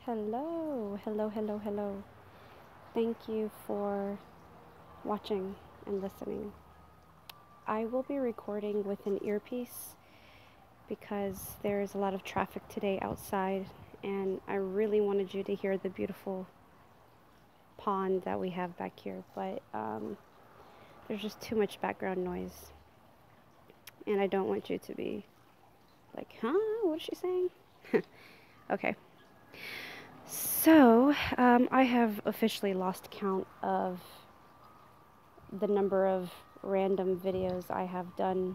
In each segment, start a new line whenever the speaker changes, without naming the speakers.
Hello, hello, hello, hello. Thank you for watching and listening. I will be recording with an earpiece because there's a lot of traffic today outside, and I really wanted you to hear the beautiful pond that we have back here, but there's just too much background noise, and I don't want you to be like, huh? What is she saying? Okay. So, I have officially lost count of the number of random videos I have done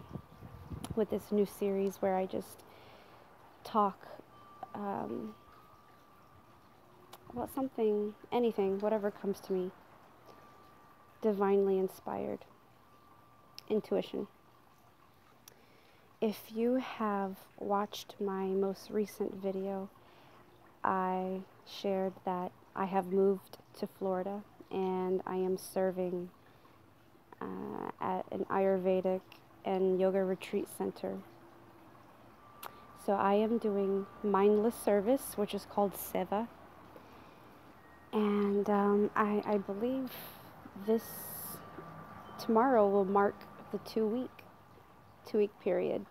with this new series where I just talk um, about something, anything, whatever comes to me, divinely inspired, intuition. If you have watched my most recent video, I shared that I have moved to Florida and I am serving at an Ayurvedic and yoga retreat center. So I am doing mindless service, which is called seva. And I believe this tomorrow will mark the two week period.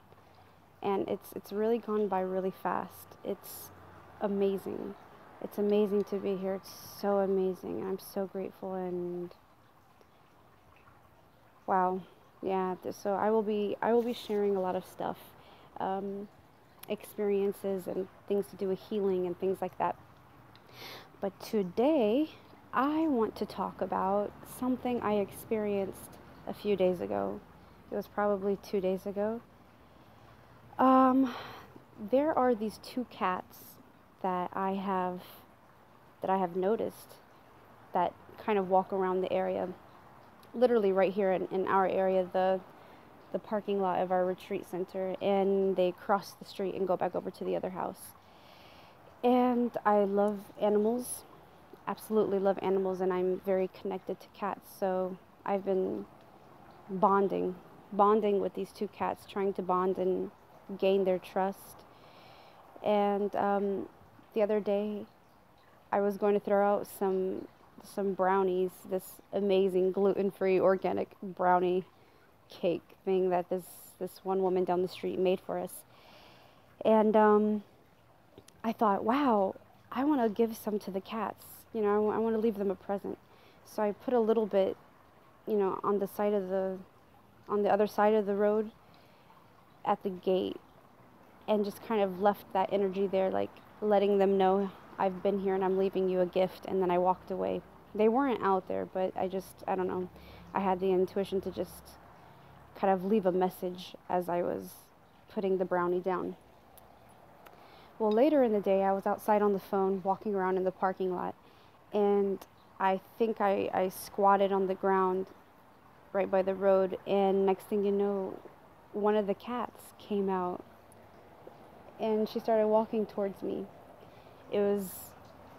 And it's really gone by really fast. It's amazing. It's amazing to be here. It's so amazing. I'm so grateful and wow. Yeah, so I will be sharing a lot of stuff. Experiences and things to do with healing and things like that. But today, I want to talk about something I experienced a few days ago. It was probably 2 days ago. There are these two cats that I have noticed that kind of walk around the area, literally right here in our area, the parking lot of our retreat center, and they cross the street and go back over to the other house. And I love animals, absolutely love animals, and I'm very connected to cats. So I've been bonding with these two cats, trying to bond and gain their trust. And the other day, I was going to throw out some brownies, this amazing gluten-free organic brownie cake thing that this one woman down the street made for us. And I thought, wow, I want to give some to the cats. You know, I want to leave them a present. So I put a little bit, on the other side of the road at the gate, and just kind of left that energy there, like letting them know I've been here and I'm leaving you a gift. And then I walked away. They weren't out there, but I don't know. I had the intuition to just kind of leave a message as I was putting the brownie down. Well, later in the day, I was outside on the phone, walking around in the parking lot, and I think I squatted on the ground right by the road, and next thing you know, one of the cats came out, and she started walking towards me. It was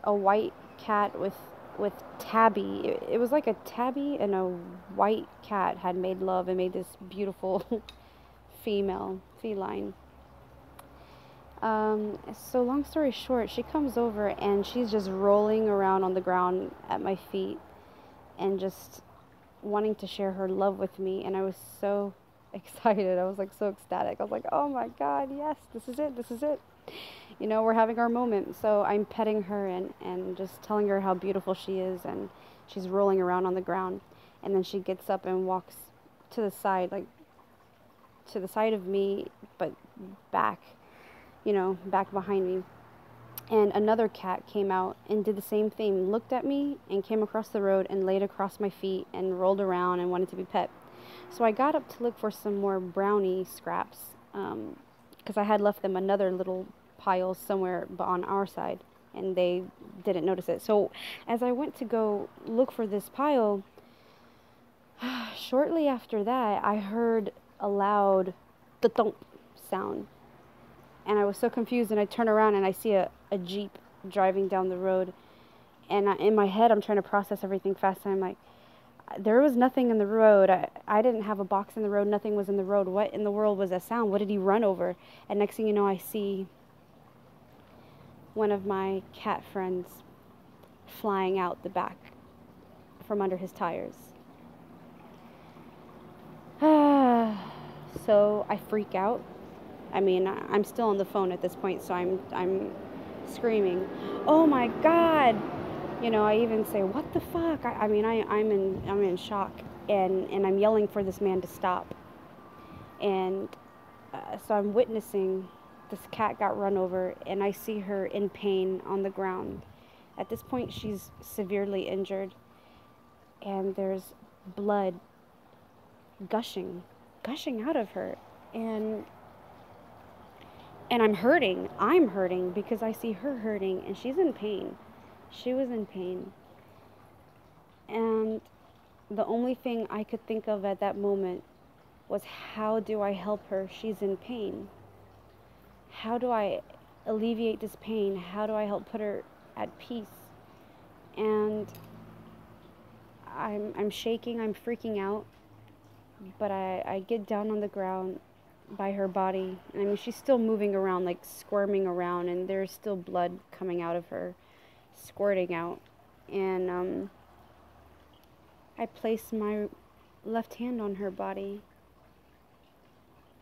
a white cat with tabby. It was like a tabby and a white cat had made love and made this beautiful feline. So long story short, she comes over and she's just rolling around on the ground at my feet and just wanting to share her love with me. And I was so excited. I was like so ecstatic. I was like, oh my God, yes, this is it. This is it. You know, we're having our moment. So I'm petting her and just telling her how beautiful she is. And she's rolling around on the ground. And then she gets up and walks to the side, like to the side of me, but back. Back behind me. And another cat came out and did the same thing, looked at me and came across the road and laid across my feet and rolled around and wanted to be pet. So I got up to look for some more brownie scraps, because I had left them another little pile somewhere on our side, and they didn't notice it. So as I went to go look for this pile, shortly after that, I heard a loud thump sound. And I was so confused, and I turn around and I see a Jeep driving down the road. And in my head, I'm trying to process everything fast. And I'm like, there was nothing in the road. I didn't have a box in the road. Nothing was in the road. What in the world was that sound? What did he run over? And next thing you know, I see one of my cat friends flying out the back from under his tires. So I freak out. I mean, I'm still on the phone at this point, so I'm screaming, "Oh my God!" You know, I even say, "What the fuck?" I'm in shock, and I'm yelling for this man to stop. And so I'm witnessing this cat got run over, and I see her in pain on the ground. At this point, she's severely injured, and there's blood gushing out of her, and I'm hurting. I'm hurting because I see her hurting, and she's in pain. She was in pain. And the only thing I could think of at that moment was, how do I help her? She's in pain. How do I alleviate this pain? How do I help put her at peace? And I'm shaking, I'm freaking out, but I get down on the ground by her body. I mean, she's still moving around, like squirming around, and there's still blood coming out of her, squirting out. And I place my left hand on her body,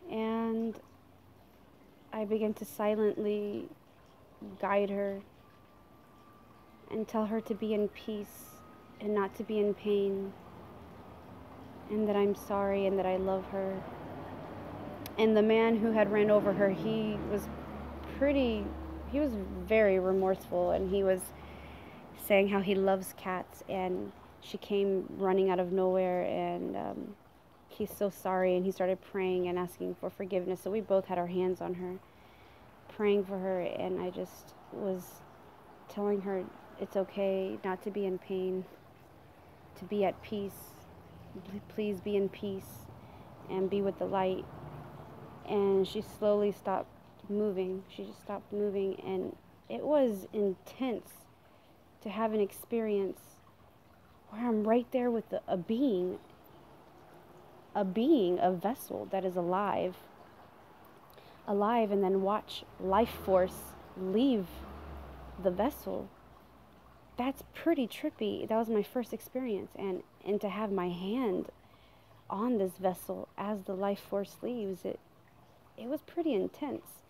and I begin to silently guide her and tell her to be in peace and not to be in pain, and that I'm sorry and that I love her. And the man who had ran over her, he was very remorseful, and he was saying how he loves cats, and she came running out of nowhere, and he's so sorry, and he started praying and asking for forgiveness. So we both had our hands on her, praying for her, and I just was telling her it's okay not to be in pain, to be at peace. Please be in peace and be with the light. And she slowly stopped moving. She just stopped moving, and it was intense to have an experience where I'm right there with a being, a vessel that is alive, and then watch life force leave the vessel. That's pretty trippy. That was my first experience, and to have my hand on this vessel as the life force leaves, it was pretty intense.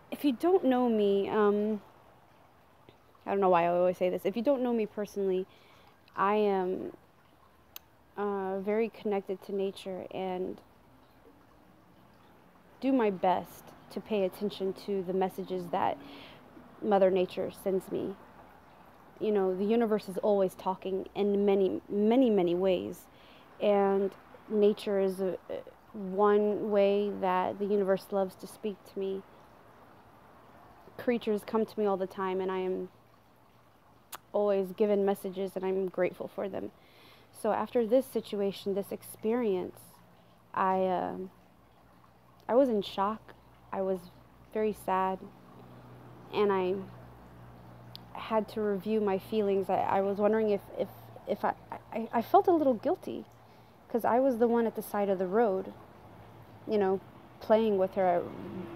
If you don't know me, I don't know why I always say this. If you don't know me personally, I am very connected to nature and do my best to pay attention to the messages that Mother Nature sends me. You know, the universe is always talking in many, many, many ways, and nature is one way that the universe loves to speak to me. Creatures come to me all the time, and I am always given messages, and I'm grateful for them. So after this situation, this experience, I was in shock. I was very sad, and I had to review my feelings. I was wondering if I felt a little guilty, because I was the one at the side of the road, you know, playing with her.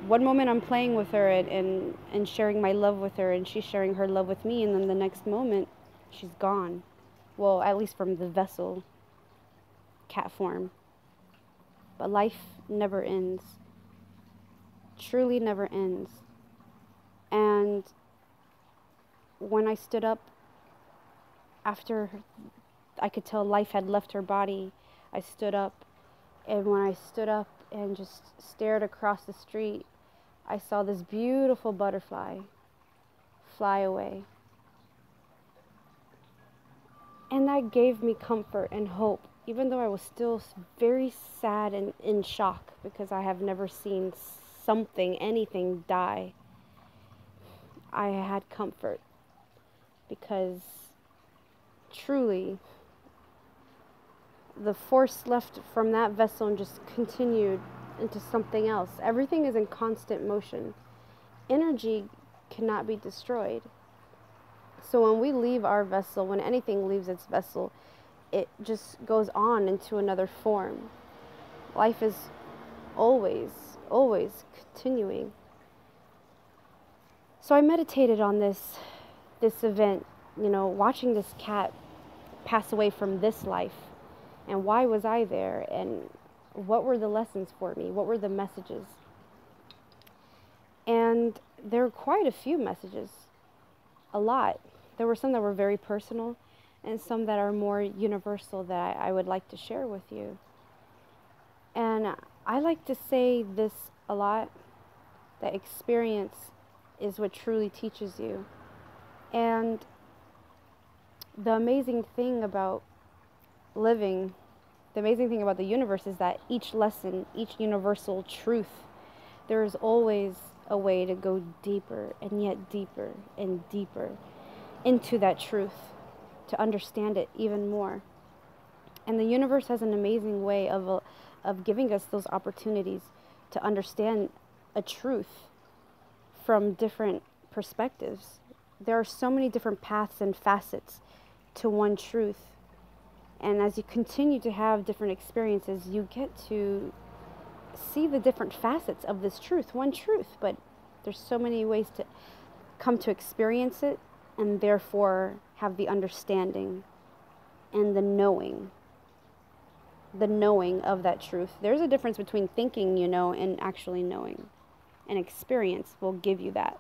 One moment I'm playing with her and sharing my love with her, and she's sharing her love with me, and then the next moment she's gone. Well, at least from the vessel cat form. But life never ends. Truly never ends. And when I stood up, after I could tell life had left her body, I stood up, and when I stood up and just stared across the street, I saw this beautiful butterfly fly away. And that gave me comfort and hope, even though I was still very sad and in shock, because I have never seen anything die. I had comfort, because truly the force left from that vessel and just continued into something else. Everything is in constant motion. Energy cannot be destroyed. So when we leave our vessel, when anything leaves its vessel, it just goes on into another form. Life is always, always continuing. So I meditated on this event, watching this cat pass away from this life, and why was I there, and what were the lessons for me, what were the messages. And there were quite a few messages, a lot. There were some that were very personal and some that are more universal that I would like to share with you. And I like to say this a lot, that experience is what truly teaches you. And the amazing thing about living, the amazing thing about the universe is that each lesson, each universal truth, there is always a way to go deeper and yet deeper and deeper into that truth, to understand it even more. And the universe has an amazing way of giving us those opportunities to understand a truth from different perspectives. There are so many different paths and facets to one truth. And as you continue to have different experiences, you get to see the different facets of this truth, one truth, but there's so many ways to come to experience it, and therefore have the understanding and the knowing of that truth. There's a difference between thinking you know and actually knowing, and experience will give you that.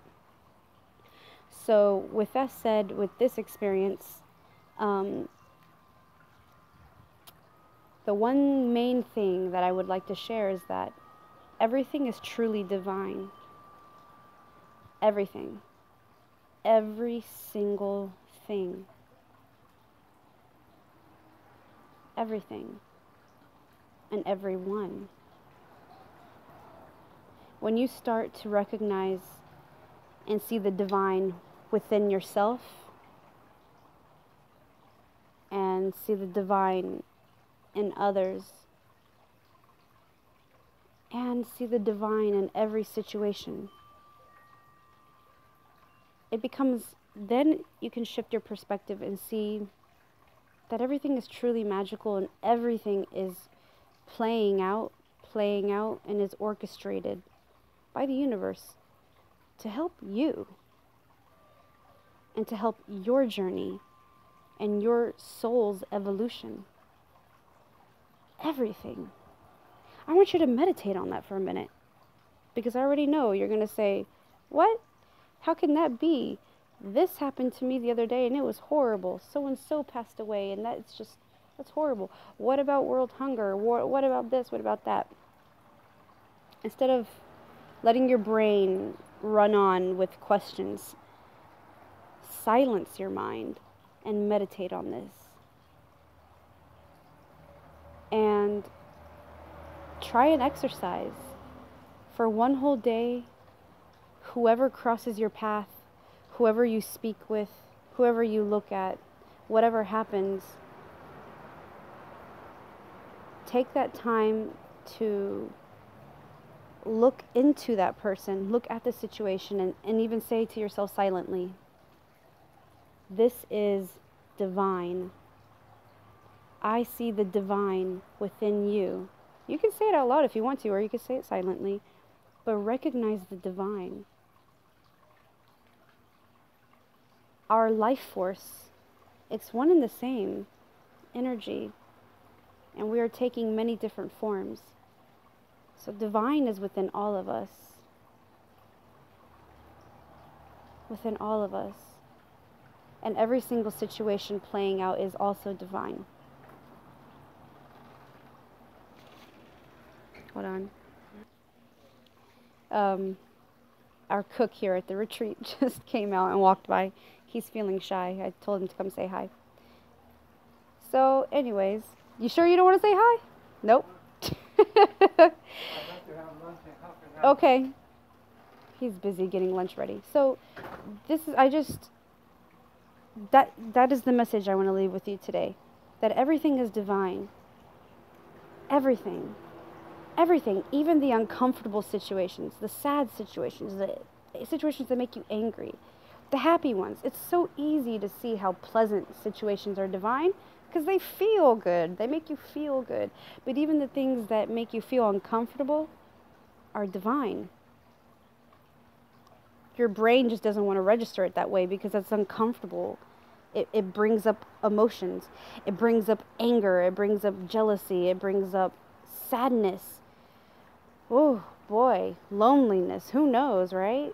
So with that said, with this experience, the one main thing that I would like to share is that everything is truly divine. Everything. Every single thing. Everything. And everyone. When you start to recognize and see the divine within yourself, and see the divine in others, and see the divine in every situation, it becomes, then you can shift your perspective and see that everything is truly magical, and everything is playing out, and is orchestrated by the universe to help you and to help your journey and your soul's evolution. Everything. I want you to meditate on that for a minute, because I already know you're going to say, what? How can that be? This happened to me the other day and it was horrible. So-and-so passed away and that's horrible. What about world hunger? What about this? What about that? Instead of letting your brain run on with questions, silence your mind and meditate on this. And try an exercise for one whole day. Whoever crosses your path, whoever you speak with, whoever you look at, whatever happens, take that time to look into that person, look at the situation, and even say to yourself silently, this is divine. I see the divine within you. You can say it out loud if you want to, or you can say it silently, but recognize the divine. Our life force, it's one and the same energy, and we are taking many different forms. So divine is within all of us. Within all of us. And every single situation playing out is also divine. Hold on. Our cook here at the retreat just came out and walked by. He's feeling shy. I told him to come say hi. So, anyways, you sure you don't want to say hi? Nope. Okay. He's busy getting lunch ready. So, that is the message I want to leave with you today. That everything is divine. Everything. Everything, even the uncomfortable situations, the sad situations, the situations that make you angry, the happy ones. It's so easy to see how pleasant situations are divine because they feel good. They make you feel good. But even the things that make you feel uncomfortable are divine. your brain just doesn't want to register it that way because it's uncomfortable. It brings up emotions. It brings up anger. It brings up jealousy. It brings up sadness. Oh boy, loneliness. Who knows, right?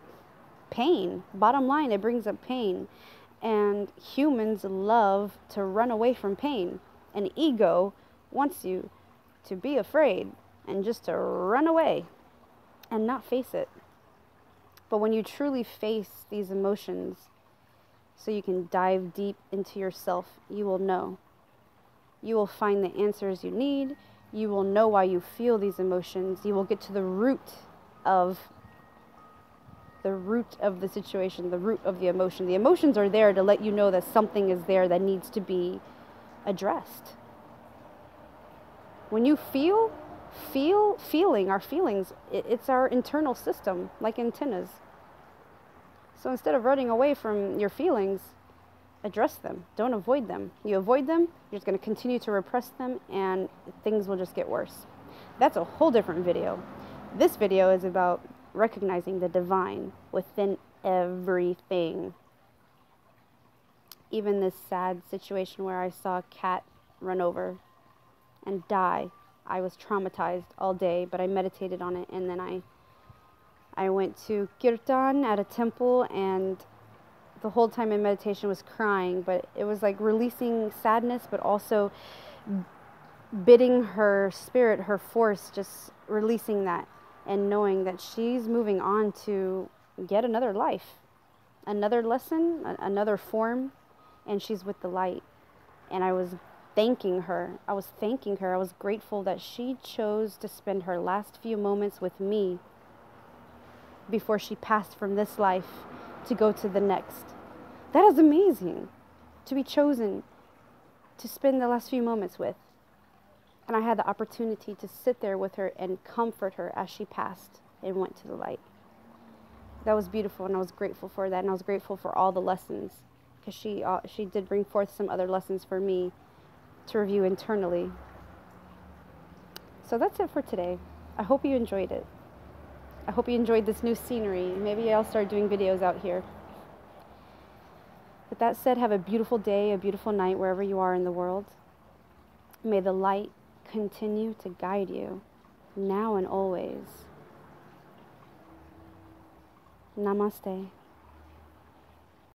Pain. Bottom line, it brings up pain. And humans love to run away from pain. And ego wants you to be afraid and just to run away and not face it. But when you truly face these emotions, so you can dive deep into yourself, you will know. You will find the answers you need. You will know why you feel these emotions. You will get to the root of the situation, the root of the emotion. The emotions are there to let you know that something is there that needs to be addressed. When you feeling, our feelings, it's our internal system, like antennas. So instead of running away from your feelings, address them. Don't avoid them. You avoid them, you're just going to continue to repress them, and things will just get worse. That's a whole different video. This video is about recognizing the divine within everything. Even this sad situation where I saw a cat run over and die. I was traumatized all day, but I meditated on it, and then I went to kirtan at a temple, and the whole time in meditation was crying, but it was like releasing sadness, but also bidding her spirit, her force, just releasing that and knowing that she's moving on to get another life, another lesson, another form, and she's with the light. And I was thanking her. I was grateful that she chose to spend her last few moments with me before she passed from this life to go to the next. That is amazing, to be chosen to spend the last few moments with. And I had the opportunity to sit there with her and comfort her as she passed and went to the light. That was beautiful, and I was grateful for that, and I was grateful for all the lessons, because she did bring forth some other lessons for me to review internally. So that's it for today. I hope you enjoyed it. I hope you enjoyed this new scenery. Maybe I'll start doing videos out here. With that said, have a beautiful day, a beautiful night, wherever you are in the world. May the light continue to guide you, now and always. Namaste.